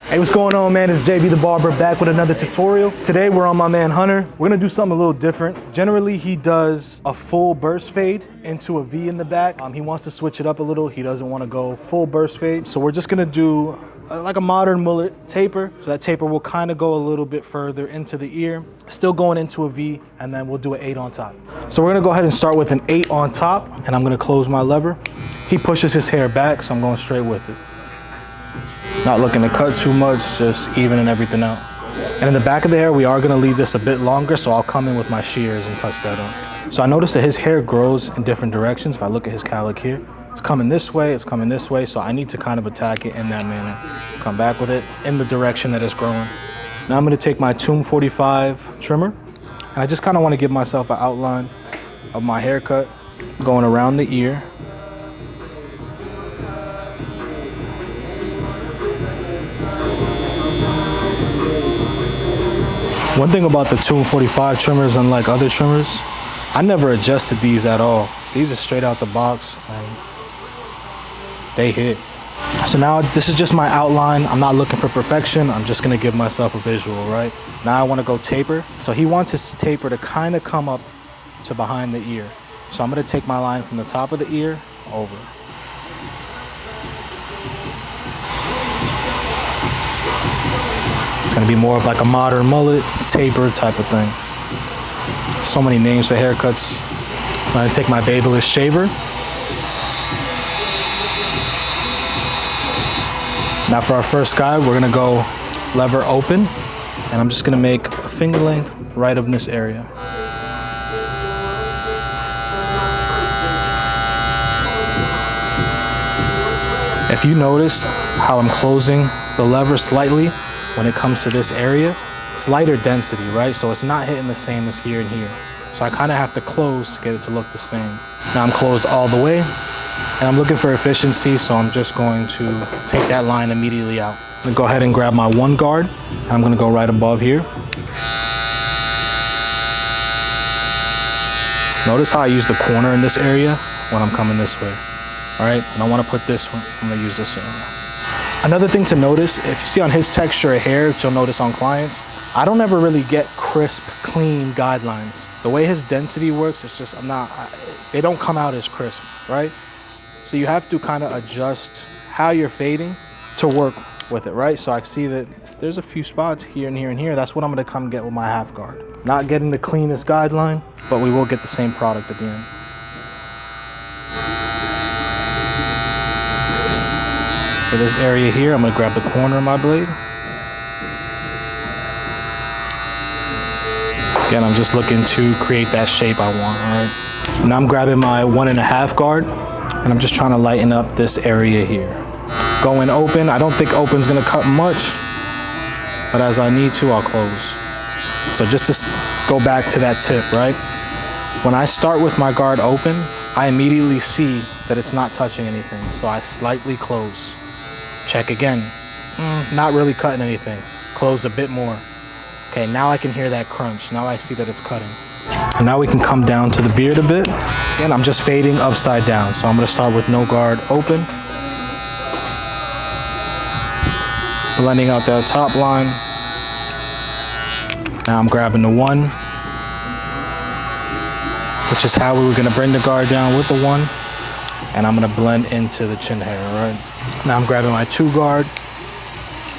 Hey, what's going on, man? It's JB the Barber back with another tutorial. Today we're on my man Hunter. We're gonna do something a little different. Generally, he does a full burst fade into a V in the back. He wants to switch it up a little. He doesn't want to go full burst fade. So we're just gonna do like a modern mullet taper. So that taper will kind of go a little bit further into the ear, still going into a V, and then we'll do an 8 on top. So we're gonna go ahead and start with an 8 on top, and I'm gonna close my lever. He pushes his hair back, so I'm going straight with it. Not looking to cut too much, just evening everything out. And in the back of the hair, we are gonna leave this a bit longer, so I'll come in with my shears and touch that up. So I noticed that his hair grows in different directions. If I look at his cowlick here, it's coming this way, it's coming this way, so I need to kind of attack it in that manner. Come back with it in the direction that it's growing. Now I'm gonna take my Tomb45 trimmer, and I just kind of wanna give myself an outline of my haircut going around the ear. One thing about the Tomb45 trimmers, unlike other trimmers, I never adjusted these at all. These are straight out the box and they hit. So now this is just my outline. I'm not looking for perfection. I'm just gonna give myself a visual, right? Now I wanna go taper. So he wants his taper to kind of come up to behind the ear. So I'm gonna take my line from the top of the ear over. It's gonna be more of like a modern mullet, taper type of thing. So many names for haircuts. I'm gonna take my Babyliss shaver. Now for our first guy, we're gonna go lever open, and I'm just gonna make a finger length right of this area. If you notice how I'm closing the lever slightly, when it comes to this area, it's lighter density, right? So it's not hitting the same as here and here. So I kind of have to close to get it to look the same. Now I'm closed all the way, and I'm looking for efficiency, so I'm just going to take that line immediately out. I'm gonna go ahead and grab my one guard, and I'm gonna go right above here. Notice how I use the corner in this area when I'm coming this way, all right? And I wanna put this one, I'm gonna use this area. Another thing to notice, if you see on his texture of hair, which you'll notice on clients, I don't ever really get crisp, clean guidelines. The way his density works, it's just, they don't come out as crisp, right? So you have to kind of adjust how you're fading to work with it, right? So I see that there's a few spots here and here and here. That's what I'm gonna come get with my half guard. Not getting the cleanest guideline, but we will get the same product at the end. For this area here, I'm gonna grab the corner of my blade. Again, I'm just looking to create that shape I want, all right? Now I'm grabbing my 1.5 guard, and I'm just trying to lighten up this area here. Going open, I don't think open's gonna cut much, but as I need to, I'll close. So just to go back to that tip, right? When I start with my guard open, I immediately see that it's not touching anything, so I slightly close. Check again, not really cutting anything. Close a bit more. Okay, now I can hear that crunch. Now I see that it's cutting. And now we can come down to the beard a bit. Again, I'm just fading upside down. So I'm gonna start with no guard open. Blending out that top line. Now I'm grabbing the 1, which is how we were gonna bring the guard down with the 1. And I'm gonna blend into the chin hair, all right? Now I'm grabbing my 2 guard,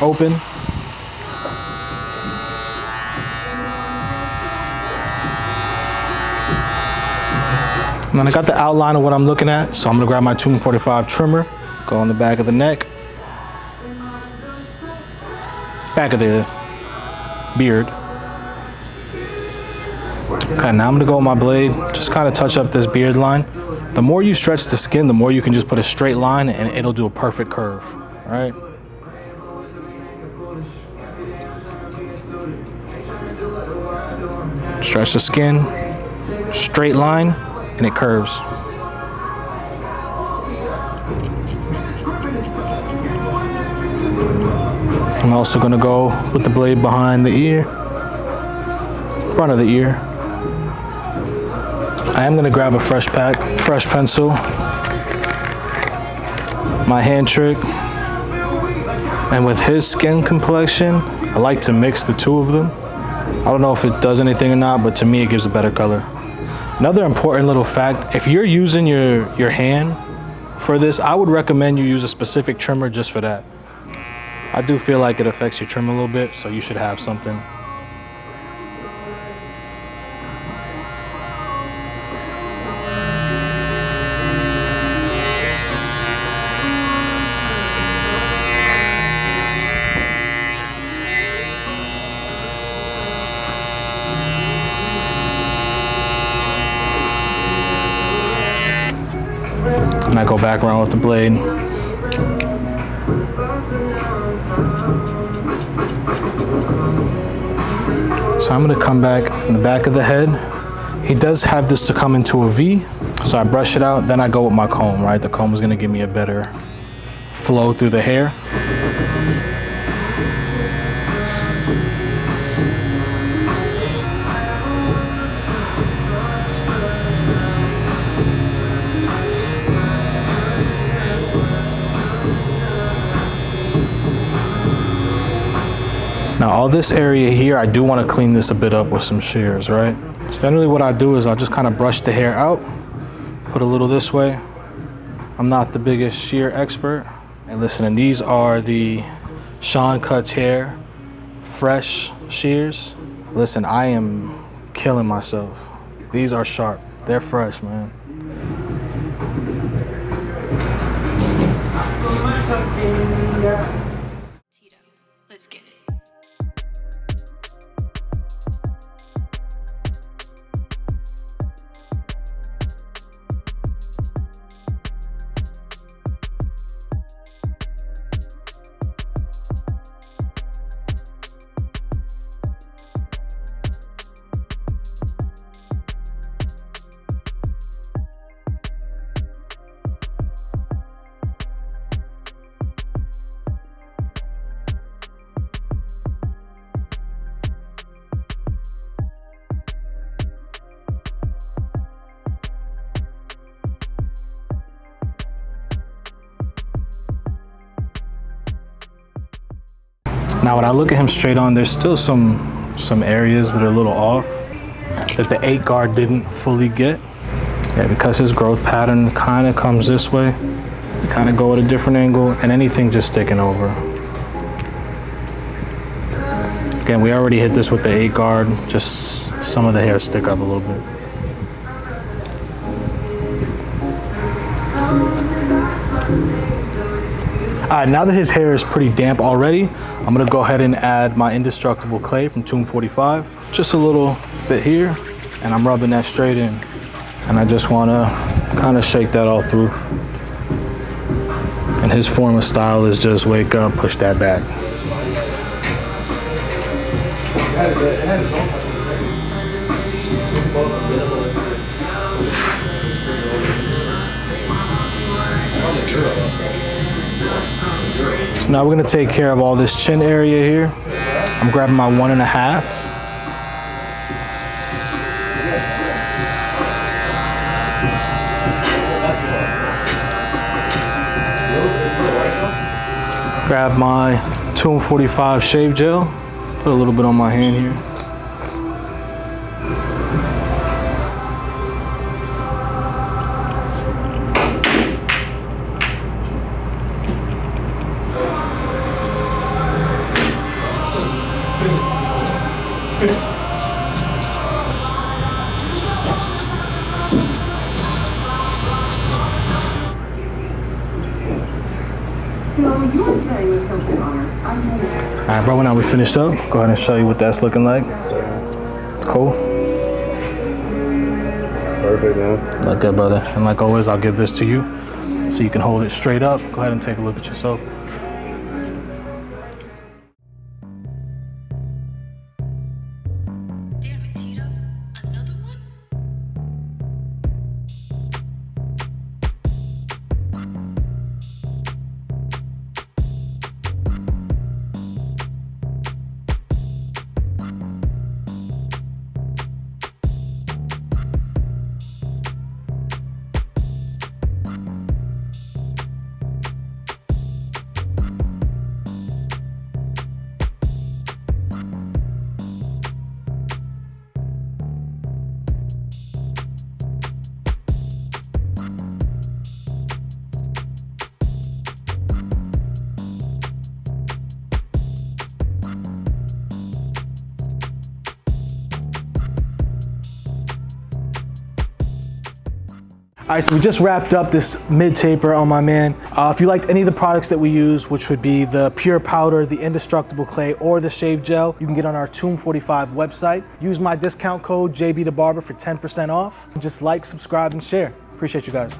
open. And then I got the outline of what I'm looking at, so I'm gonna grab my Tomb45 trimmer, go on the back of the neck, back of the beard. Okay, now I'm gonna go with my blade, just kind of touch up this beard line. The more you stretch the skin, the more you can just put a straight line and it'll do a perfect curve, all right? Stretch the skin, straight line, and it curves. I'm also gonna go with the blade behind the ear, front of the ear. I am gonna grab a fresh pencil, my hand trick, And with his skin complexion, I like to mix the two of them. I don't know if it does anything or not, but to me it gives a better color. Another important little fact, if you're using your hand for this, I would recommend you use a specific trimmer just for that. I do feel like it affects your trim a little bit, so you should have something. And I go back around with the blade. So I'm gonna come back in the back of the head. He does have this to come into a V, so I brush it out, then I go with my comb, right? The comb is gonna give me a better flow through the hair. Now all this area here, I do want to clean this a bit up with some shears, right? So generally what I do is I'll just kind of brush the hair out, put a little this way. I'm not the biggest shear expert. And listen, and these are the Sean Cuts Hair Fresh shears. Listen, I am killing myself. These are sharp, they're fresh, man. Let's get it. Now when I look at him straight on, there's still some areas that are a little off that the 8 guard didn't fully get. Yeah, because his growth pattern kind of comes this way. You kind of go at a different angle and anything just sticking over. Again, we already hit this with the 8 guard, just some of the hair stick up a little bit. All right, now that his hair is pretty damp already, I'm gonna go ahead and add my indestructible clay from Tomb45. Just a little bit here, and I'm rubbing that straight in. And I just wanna kind of shake that all through. And his form of style is just wake up, push that back. So now we're gonna take care of all this chin area here. I'm grabbing my 1.5. Grab my Tomb45 shave gel. Put a little bit on my hand here. All right, bro, now we finished up. Go ahead and show you what that's looking like. It's cool. Perfect, man. Look good, brother. And like always, I'll give this to you so you can hold it straight up. Go ahead and take a look at yourself. Damn it, Tito. Another one? All right, so we just wrapped up this mid taper on my man. If you liked any of the products that we use, which would be the pure powder, the indestructible clay, or the shave gel, you can get on our Tomb45 website. Use my discount code JB the Barber for 10% off. Just like, subscribe, and share. Appreciate you guys.